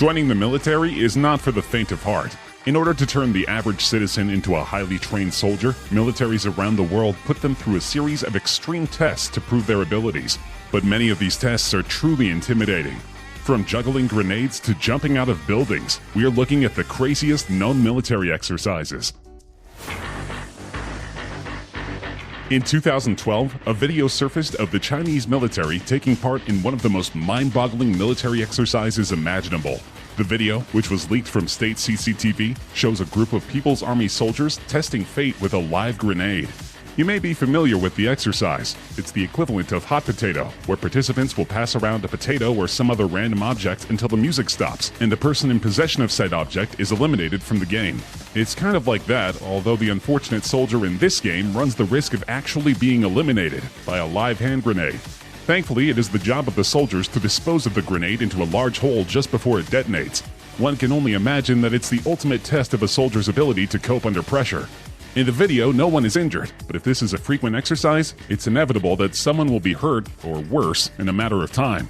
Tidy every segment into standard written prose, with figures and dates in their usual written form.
Joining the military is not for the faint of heart. In order to turn the average citizen into a highly trained soldier, militaries around the world put them through a series of extreme tests to prove their abilities. But many of these tests are truly intimidating. From juggling grenades to jumping out of buildings, we are looking at the craziest known military exercises. In 2012, a video surfaced of the Chinese military taking part in one of the most mind-boggling military exercises imaginable. The video, which was leaked from state CCTV, shows a group of People's Army soldiers testing fate with a live grenade. You may be familiar with the exercise. It's the equivalent of hot potato, where participants will pass around a potato or some other random object until the music stops, and the person in possession of said object is eliminated from the game. It's kind of like that, although the unfortunate soldier in this game runs the risk of actually being eliminated by a live hand grenade. Thankfully, it is the job of the soldiers to dispose of the grenade into a large hole just before it detonates. One can only imagine that it's the ultimate test of a soldier's ability to cope under pressure. In the video, no one is injured, but if this is a frequent exercise, it's inevitable that someone will be hurt, or worse, in a matter of time.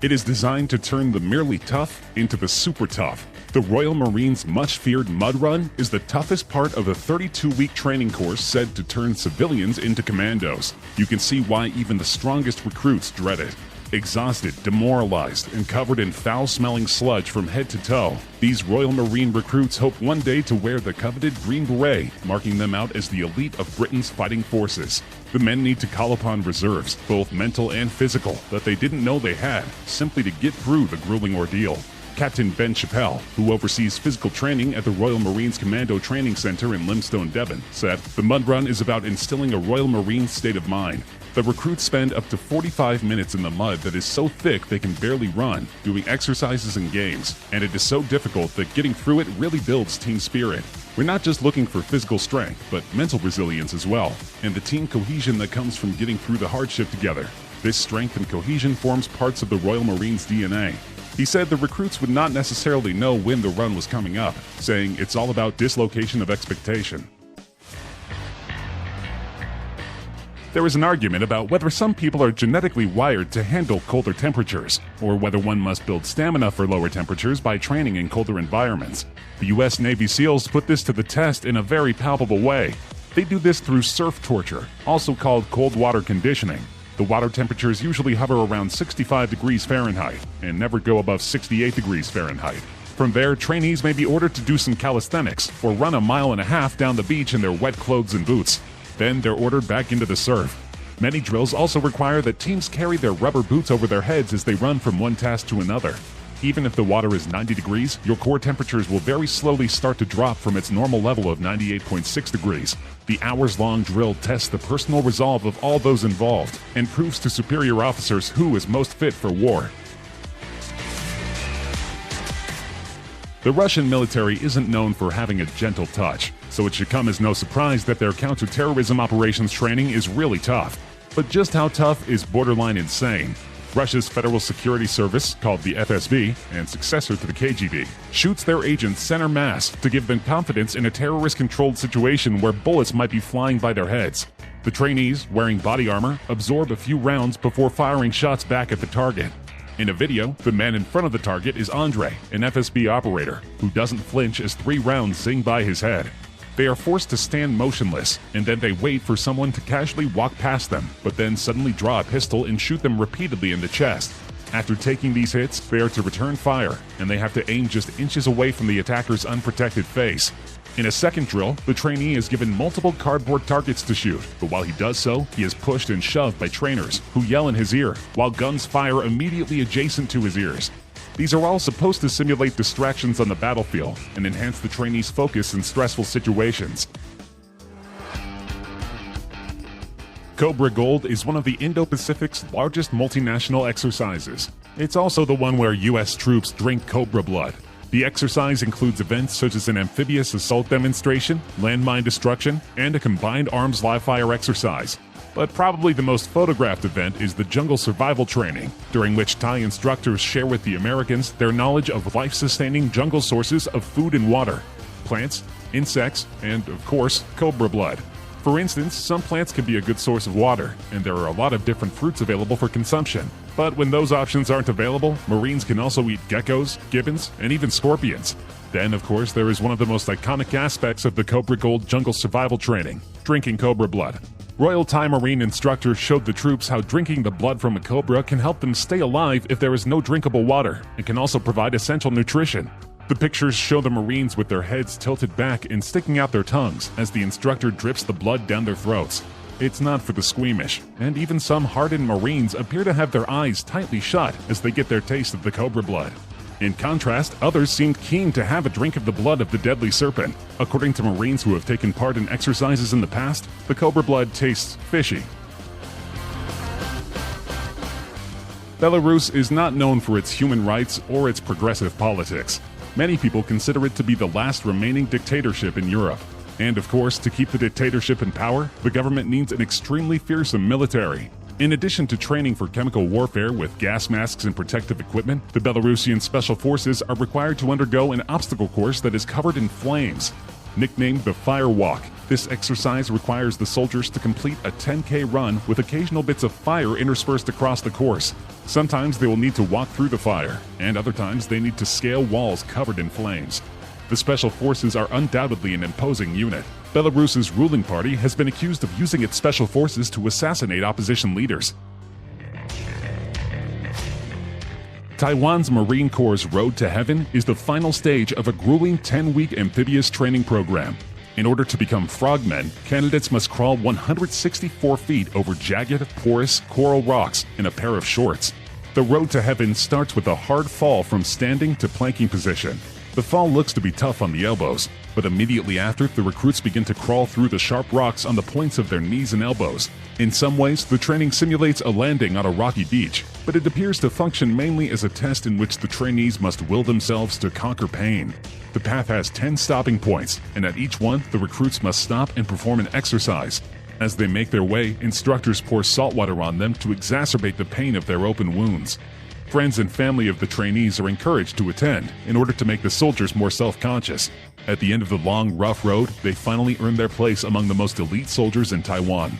It is designed to turn the merely tough into the super tough. The Royal Marines' much-feared mud run is the toughest part of a 32-week training course said to turn civilians into commandos. You can see why even the strongest recruits dread it. Exhausted, demoralized, and covered in foul-smelling sludge from head to toe, these Royal Marine recruits hope one day to wear the coveted green beret, marking them out as the elite of Britain's fighting forces. The men need to call upon reserves, both mental and physical, that they didn't know they had, simply to get through the grueling ordeal. Captain Ben Chappell, who oversees physical training at the Royal Marines Commando Training Center in Limestone, Devon, said, "The mud run is about instilling a Royal Marine state of mind. The recruits spend up to 45 minutes in the mud that is so thick they can barely run, doing exercises and games, and it is so difficult that getting through it really builds team spirit. We're not just looking for physical strength, but mental resilience as well, and the team cohesion that comes from getting through the hardship together. This strength and cohesion forms parts of the Royal Marines' DNA." He said the recruits would not necessarily know when the run was coming up, saying it's all about dislocation of expectation. There is an argument about whether some people are genetically wired to handle colder temperatures, or whether one must build stamina for lower temperatures by training in colder environments. The U.S. Navy SEALs put this to the test in a very palpable way. They do this through surf torture, also called cold water conditioning. The water temperatures usually hover around 65 degrees Fahrenheit and never go above 68 degrees Fahrenheit. From there, trainees may be ordered to do some calisthenics or run a mile and a half down the beach in their wet clothes and boots. Then they're ordered back into the surf. Many drills also require that teams carry their rubber boots over their heads as they run from one task to another. Even if the water is 90 degrees, your core temperatures will very slowly start to drop from its normal level of 98.6 degrees. The hours-long drill tests the personal resolve of all those involved and proves to superior officers who is most fit for war. The Russian military isn't known for having a gentle touch, so it should come as no surprise that their counter-terrorism operations training is really tough. But just how tough is borderline insane? Russia's Federal Security Service, called the FSB, and successor to the KGB, shoots their agents center mass to give them confidence in a terrorist-controlled situation where bullets might be flying by their heads. The trainees, wearing body armor, absorb a few rounds before firing shots back at the target. In a video, the man in front of the target is Andre, an FSB operator, who doesn't flinch as 3 rounds zing by his head. They are forced to stand motionless, and then they wait for someone to casually walk past them, but then suddenly draw a pistol and shoot them repeatedly in the chest. After taking these hits, they are to return fire, and they have to aim just inches away from the attacker's unprotected face. In a second drill, the trainee is given multiple cardboard targets to shoot, but while he does so, he is pushed and shoved by trainers, who yell in his ear, while guns fire immediately adjacent to his ears. These are all supposed to simulate distractions on the battlefield and enhance the trainee's focus in stressful situations. Cobra Gold is one of the Indo-Pacific's largest multinational exercises. It's also the one where U.S. troops drink cobra blood. The exercise includes events such as an amphibious assault demonstration, landmine destruction, and a combined arms live-fire exercise. But probably the most photographed event is the jungle survival training, during which Thai instructors share with the Americans their knowledge of life-sustaining jungle sources of food and water, plants, insects, and, of course, cobra blood. For instance, some plants can be a good source of water, and there are a lot of different fruits available for consumption. But when those options aren't available, Marines can also eat geckos, gibbons, and even scorpions. Then, of course, there is one of the most iconic aspects of the Cobra Gold jungle survival training: drinking cobra blood. Royal Thai Marine instructors showed the troops how drinking the blood from a cobra can help them stay alive if there is no drinkable water, and can also provide essential nutrition. The pictures show the Marines with their heads tilted back and sticking out their tongues as the instructor drips the blood down their throats. It's not for the squeamish, and even some hardened Marines appear to have their eyes tightly shut as they get their taste of the cobra blood. In contrast, others seemed keen to have a drink of the blood of the deadly serpent. According to Marines who have taken part in exercises in the past, the cobra blood tastes fishy. Belarus is not known for its human rights or its progressive politics. Many people consider it to be the last remaining dictatorship in Europe. And of course, to keep the dictatorship in power, the government needs an extremely fearsome military. In addition to training for chemical warfare with gas masks and protective equipment, the Belarusian Special Forces are required to undergo an obstacle course that is covered in flames. Nicknamed the Fire Walk, this exercise requires the soldiers to complete a 10K run with occasional bits of fire interspersed across the course. Sometimes they will need to walk through the fire, and other times they need to scale walls covered in flames. The Special Forces are undoubtedly an imposing unit. Belarus's ruling party has been accused of using its special forces to assassinate opposition leaders. Taiwan's Marine Corps' Road to Heaven is the final stage of a grueling 10-week amphibious training program. In order to become frogmen, candidates must crawl 164 feet over jagged, porous coral rocks in a pair of shorts. The Road to Heaven starts with a hard fall from standing to planking position. The fall looks to be tough on the elbows, but immediately after, the recruits begin to crawl through the sharp rocks on the points of their knees and elbows. In some ways, the training simulates a landing on a rocky beach, but it appears to function mainly as a test in which the trainees must will themselves to conquer pain. The path has 10 stopping points, and at each one, the recruits must stop and perform an exercise. As they make their way, instructors pour salt water on them to exacerbate the pain of their open wounds. Friends and family of the trainees are encouraged to attend in order to make the soldiers more self-conscious. At the end of the long, rough road, they finally earn their place among the most elite soldiers in Taiwan.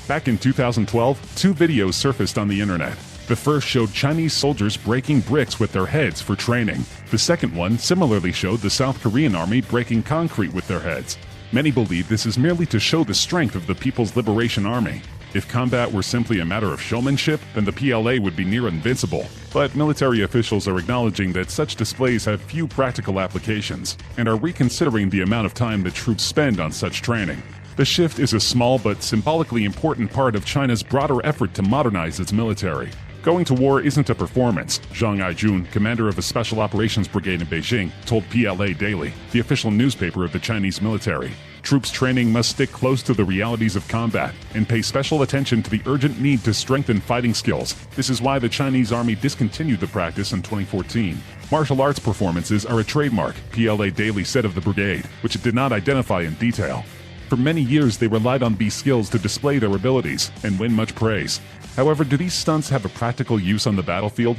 Back in 2012, two videos surfaced on the internet. The first showed Chinese soldiers breaking bricks with their heads for training. The second one similarly showed the South Korean army breaking concrete with their heads. Many believe this is merely to show the strength of the People's Liberation Army. If combat were simply a matter of showmanship, then the PLA would be near invincible. But military officials are acknowledging that such displays have few practical applications, and are reconsidering the amount of time that troops spend on such training. The shift is a small but symbolically important part of China's broader effort to modernize its military. Going to war isn't a performance, Zhang Aijun, commander of a Special Operations Brigade in Beijing, told PLA Daily, the official newspaper of the Chinese military. Troops training must stick close to the realities of combat and pay special attention to the urgent need to strengthen fighting skills. This is why the Chinese army discontinued the practice in 2014. Martial arts performances are a trademark, PLA Daily said of the brigade, which it did not identify in detail. For many years, they relied on these skills to display their abilities and win much praise. However, do these stunts have a practical use on the battlefield?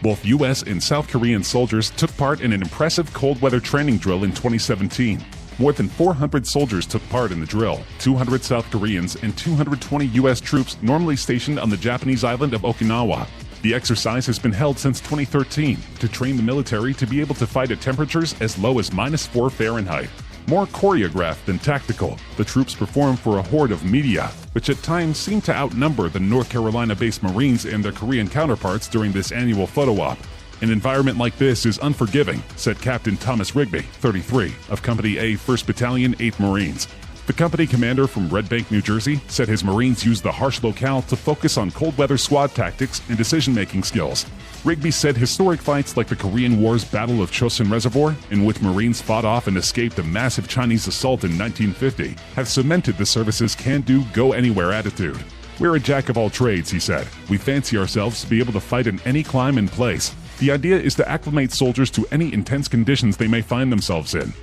Both U.S. and South Korean soldiers took part in an impressive cold weather training drill in 2017. More than 400 soldiers took part in the drill, 200 South Koreans and 220 U.S. troops normally stationed on the Japanese island of Okinawa. The exercise has been held since 2013 to train the military to be able to fight at temperatures as low as -4 Fahrenheit. More choreographed than tactical, the troops perform for a horde of media, which at times seem to outnumber the North Carolina-based Marines and their Korean counterparts during this annual photo op. An environment like this is unforgiving, said Captain Thomas Rigby, 33, of Company A, 1st Battalion, 8th Marines. The company commander from Red Bank, New Jersey, said his Marines used the harsh locale to focus on cold weather squad tactics and decision-making skills. Rigby said historic fights like the Korean War's Battle of Chosin Reservoir, in which Marines fought off and escaped a massive Chinese assault in 1950, have cemented the service's can-do, go-anywhere attitude. We're a jack of all trades, he said. We fancy ourselves to be able to fight in any climate and place. The idea is to acclimate soldiers to any intense conditions they may find themselves in.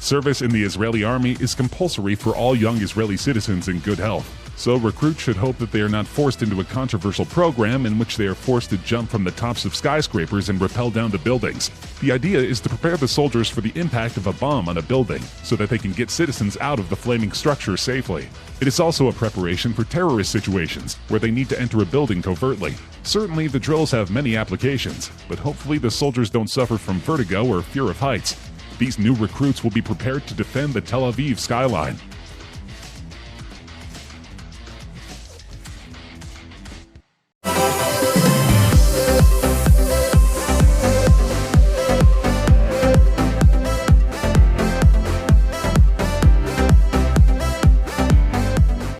Service in the Israeli army is compulsory for all young Israeli citizens in good health, so recruits should hope that they are not forced into a controversial program in which they are forced to jump from the tops of skyscrapers and rappel down to buildings. The idea is to prepare the soldiers for the impact of a bomb on a building so that they can get citizens out of the flaming structure safely. It is also a preparation for terrorist situations where they need to enter a building covertly. Certainly, the drills have many applications, but hopefully the soldiers don't suffer from vertigo or fear of heights. These new recruits will be prepared to defend the Tel Aviv skyline.